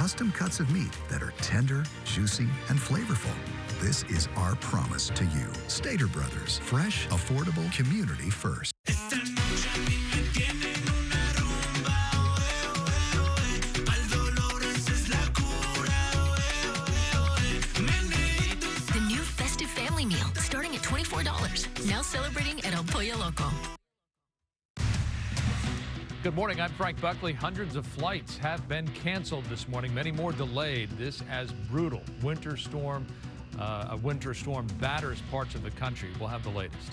custom cuts of meat that are tender, juicy, and flavorful. This is our promise to you. Stater Brothers, fresh, affordable, community first. The new festive family meal starting at $24. Now celebrating at El Pollo Loco. Good morning, I'm Frank Buckley. Hundreds of flights have been canceled this morning, many more delayed. This as brutal winter storm, a winter storm batters parts of the country. We'll have the latest.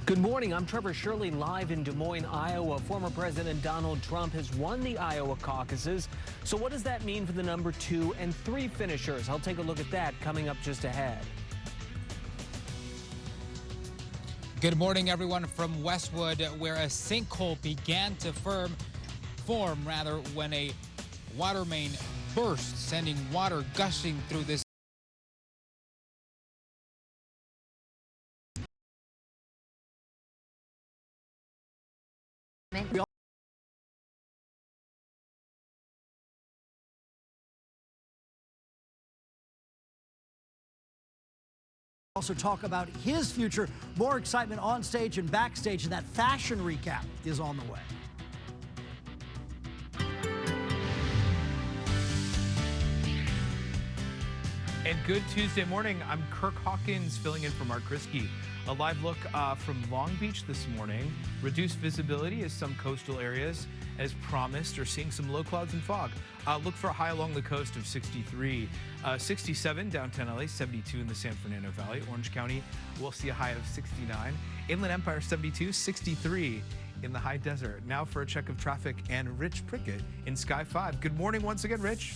Good morning, I'm Trevor Shirley live in Des Moines, Iowa. Former President Donald Trump has won the Iowa caucuses. So what does that mean for the number 2 and 3 finishers? I'll take a look at that coming up just ahead. Good morning, everyone, from Westwood, where a sinkhole began to form when a water main burst, sending water gushing through this. We also talk about his future. More excitement on stage and backstage, and that fashion recap is on the way. And good Tuesday morning. I'm Kirk Hawkins filling in for Mark Kriske. A live look from Long Beach this morning. Reduced visibility as some coastal areas, as promised, are seeing some low clouds and fog. Look for a high along the coast of 63. 67 downtown LA, 72 in the San Fernando Valley. Orange County will see a high of 69. Inland Empire 72, 63 in the high desert. Now for a check of traffic and Rich Prickett in Sky 5. Good morning once again, Rich.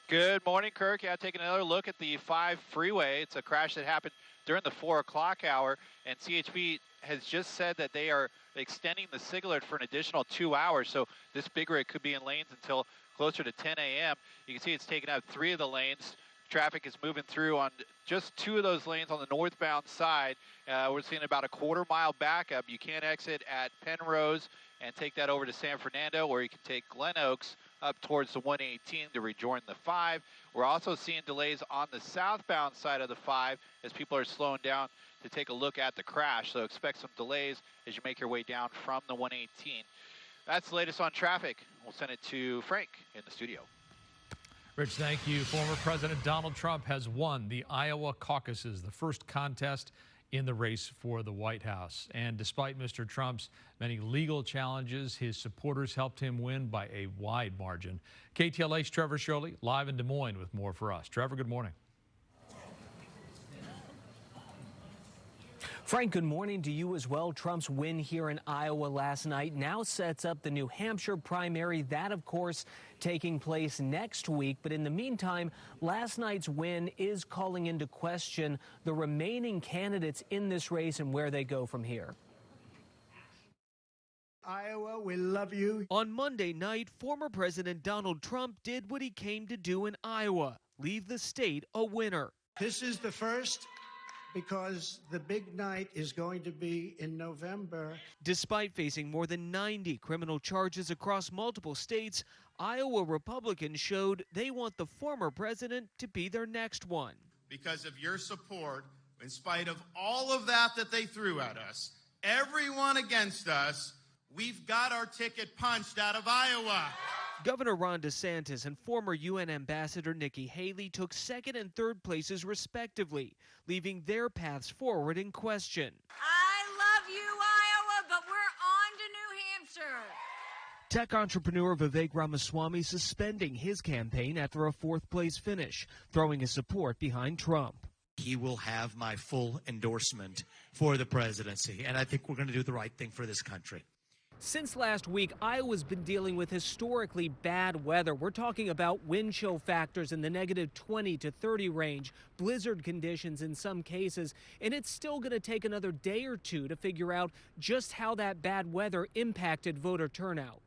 Good morning, Kirk. Yeah, taking another look at the 5 freeway. It's a crash that happened during the 4 o'clock hour, and CHP has just said that they are extending the signal alert for an additional 2 hours. So this big rig could be in lanes until closer to 10 a.m. You can see it's taken out 3 of the lanes. Traffic is moving through on just 2 of those lanes on the northbound side. We're seeing about a quarter-mile backup. You can exit at Penrose and take that over to San Fernando, or you can take Glen Oaks up towards the 118 to rejoin the 5. We're also seeing delays on the southbound side of the 5 as people are slowing down to take a look at the crash. So expect some delays as you make your way down from the 118. That's the latest on traffic. We'll send it to Frank in the studio. Rich, thank you. Former President Donald Trump has won the Iowa caucuses, the first contest in the race for the White House. And despite Mr. Trump's many legal challenges, his supporters helped him win by a wide margin. KTLA's Trevor Shirley live in Des Moines with more for us. Trevor, good morning. Frank, good morning to you as well. Trump's win here in Iowa last night now sets up the New Hampshire primary. That, of course, taking place next week. But in the meantime, last night's win is calling into question the remaining candidates in this race and where they go from here. Iowa, we love you. On Monday night, former President Donald Trump did what he came to do in Iowa, leave the state a winner. This is the first, because the big night is going to be in November. Despite facing more than 90 criminal charges across multiple states, Iowa Republicans showed they want the former president to be their next one. Because of your support, in spite of all of that they threw at us, everyone against us, we've got our ticket punched out of Iowa. Governor Ron DeSantis and former UN Ambassador Nikki Haley took 2nd and 3rd places respectively, leaving their paths forward in question. I love you, Iowa, but we're on to New Hampshire. Tech entrepreneur Vivek Ramaswamy suspending his campaign after a 4th place finish, throwing his support behind Trump. He will have my full endorsement for the presidency, and I think we're going to do the right thing for this country. Since last week, Iowa's been dealing with historically bad weather. We're talking about wind chill factors in the negative 20 to 30 range, blizzard conditions in some cases, and it's still going to take another day or two to figure out just how that bad weather impacted voter turnout.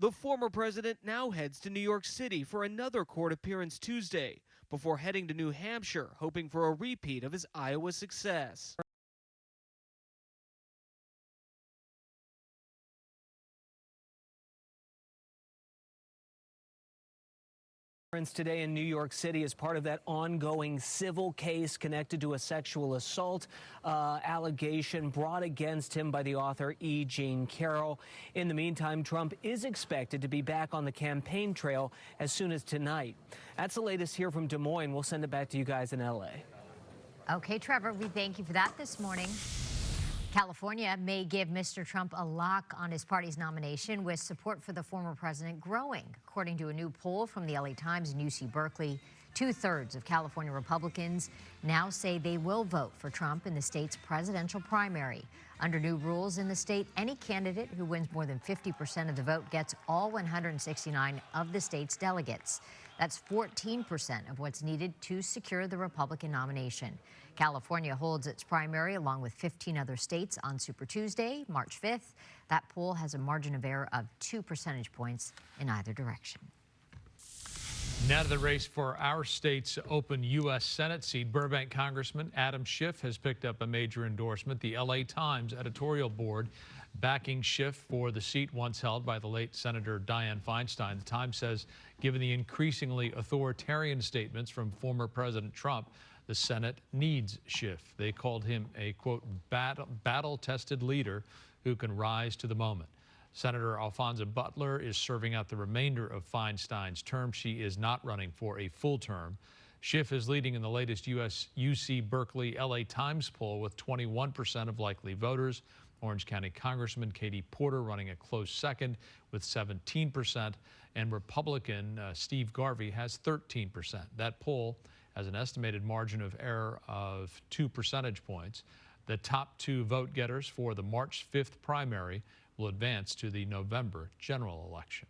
The former president now heads to New York City for another court appearance Tuesday before heading to New Hampshire, hoping for a repeat of his Iowa success. Today in New York City as part of that ongoing civil case connected to a sexual assault allegation brought against him by the author E. Jean Carroll. In the meantime, Trump is expected to be back on the campaign trail as soon as tonight. That's the latest here from Des Moines. We'll send it back to you guys in L.A. Okay, Trevor, we thank you for that this morning. California may give Mr. Trump a lock on his party's nomination, with support for the former president growing. According to a new poll from the LA Times and UC Berkeley, 2/3 of California Republicans now say they will vote for Trump in the state's presidential primary. Under new rules in the state, any candidate who wins more than 50% of the vote gets all 169 of the state's delegates. That's 14% of what's needed to secure the Republican nomination. California holds its primary along with 15 other states on Super Tuesday, March 5th. That poll has a margin of error of 2 percentage points in either direction. Now to the race for our state's open U.S. Senate seat. Burbank Congressman Adam Schiff has picked up a major endorsement. The LA Times editorial board backing Schiff for the seat once held by the late Senator Dianne Feinstein. The Times says, given the increasingly authoritarian statements from former President Trump, the Senate needs Schiff. They called him a, quote, battle-tested leader who can rise to the moment. Senator Alphonsa Butler is serving out the remainder of Feinstein's term. She is not running for a full term. Schiff is leading in the latest UC Berkeley LA Times poll with 21% of likely voters. Orange County Congressman Katie Porter running a close second with 17%, and Republican Steve Garvey has 13%. That poll has an estimated margin of error of 2 percentage points. The top two vote getters for the March 5th primary will advance to the November general election.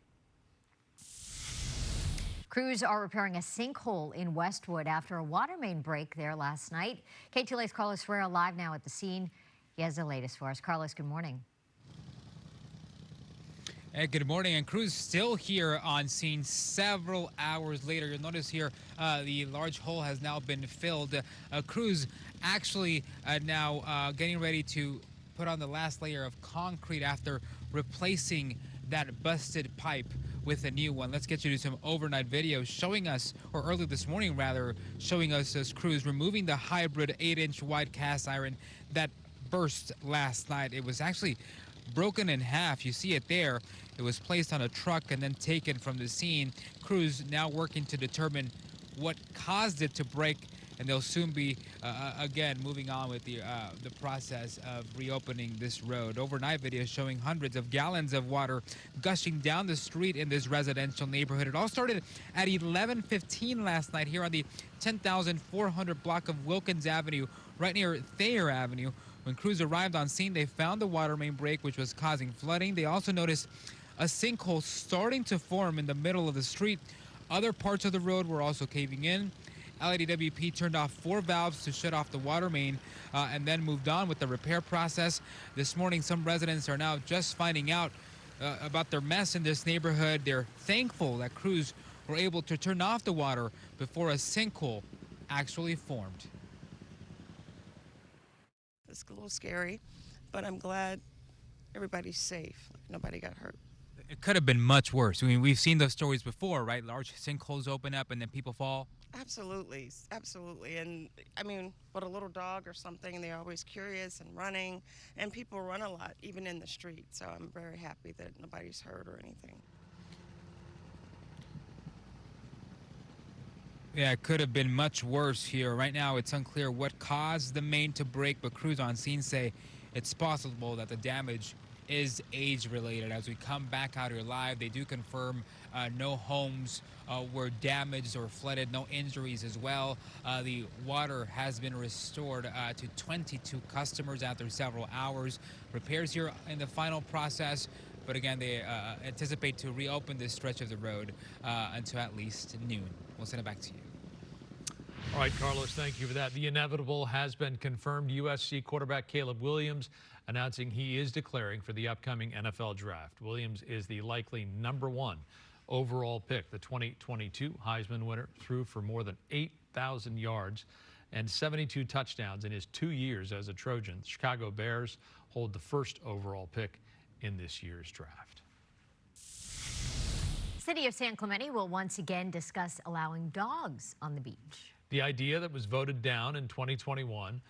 Crews are repairing a sinkhole in Westwood after a water main break there last night. KTLA's Carlos Ferreira live now at the scene. He has the latest for us. Carlos, good morning. Hey, good morning, and crews still here on scene several hours later. You'll notice here the large hole has now been filled. Crews actually now getting ready to put on the last layer of concrete after replacing that busted pipe with a new one. Let's get you to some overnight video showing us, or early this morning rather, showing us as crews removing the hybrid 8-inch wide cast iron that burst last night. It was actually broken in half. You see it there. It was placed on a truck and then taken from the scene. Crews now working to determine what caused it to break, and they'll soon be again moving on with the process of reopening this road. Overnight video showing hundreds of gallons of water gushing down the street in this residential neighborhood. It all started at 11:15 last night here on the 10,400 block of Wilkins Avenue, right near Thayer Avenue. When crews arrived on scene, they found the water main break, which was causing flooding. They also noticed a sinkhole starting to form in the middle of the street. Other parts of the road were also caving in. LADWP turned off 4 valves to shut off the water main and then moved on with the repair process. This morning, some residents are now just finding out about their mess in this neighborhood. They're thankful that crews were able to turn off the water before a sinkhole actually formed. It's a little scary, but I'm glad everybody's safe. Nobody got hurt. It could have been much worse. I mean, we've seen those stories before, right? Large sinkholes open up and then people fall. Absolutely, absolutely. And I mean, with a little dog or something, they're always curious and running, and people run a lot, even in the street. So I'm very happy that nobody's hurt or anything. Yeah, it could have been much worse here. Right now, it's unclear what caused the main to break, but crews on scene say it's possible that the damage is age-related. As we come back out here live, they do confirm no homes were damaged or flooded, no injuries as well. The water has been restored to 22 customers after several hours. Repairs here in the final process, but again, they anticipate to reopen this stretch of the road until at least noon. We'll send it back to you. All right, Carlos, thank you for that. The inevitable has been confirmed. USC quarterback Caleb Williams announcing he is declaring for the upcoming NFL draft. Williams is the likely #1 overall pick. The 2022 Heisman winner threw for more than 8,000 yards and 72 touchdowns in his 2 years as a Trojan. The Chicago Bears hold the first overall pick in this year's draft. City of San Clemente will once again discuss allowing dogs on the beach. The idea that was voted down in 2021,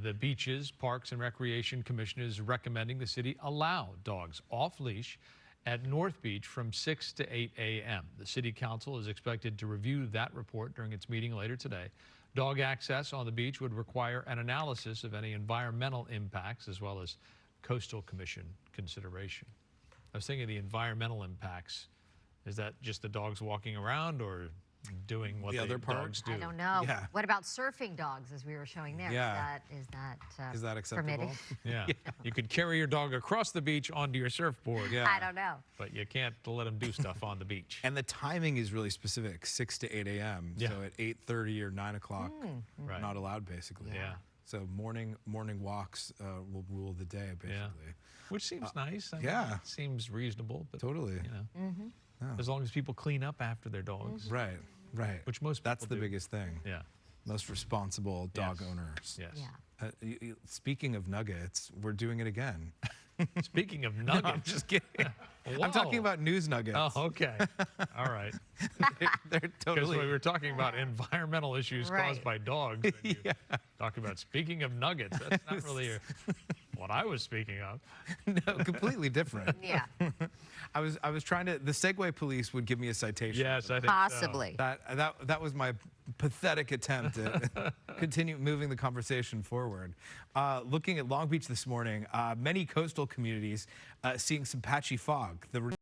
the Beaches, Parks and Recreation Commission is recommending the city allow dogs off leash at North Beach from 6 to 8 a.m. The city council is expected to review that report during its meeting later today. Dog access on the beach would require an analysis of any environmental impacts as well as coastal commission consideration. I was thinking the environmental impacts. Is that just the dogs walking around or doing what the other dogs do? I don't know. Yeah. What about surfing dogs, as we were showing there? Yeah. Is that acceptable? permitted? Yeah. You could carry your dog across the beach onto your surfboard. Yeah. I don't know. But you can't let them do stuff on the beach. And the timing is really specific, 6 to 8 a.m. Yeah. So at 8:30 or 9 o'clock, Right. not allowed, basically. Yeah. So morning walks will rule the day, basically. Which seems nice. I mean, yeah. it seems reasonable. But, Totally. You know, as long as people clean up after their dogs. Right. Right. Which most That's people the do. biggest thing. Yeah. Most responsible dog Yes. owners. Yes. Yeah. Speaking of nuggets, we're doing it again. Speaking of nuggets. No, I'm just kidding. Whoa. I'm talking about news nuggets. Oh, okay. All right. They're Because totally. we were talking about environmental issues Right. caused by dogs. And you talking about speaking of nuggets. That's not really what I was speaking of. No, completely different. Yeah. I was trying to. The Segway police would give me a citation. Yes, I think Possibly. That was my pathetic attempt at continue moving the conversation forward. Looking at Long Beach this morning, many coastal communities seeing some patchy fog. The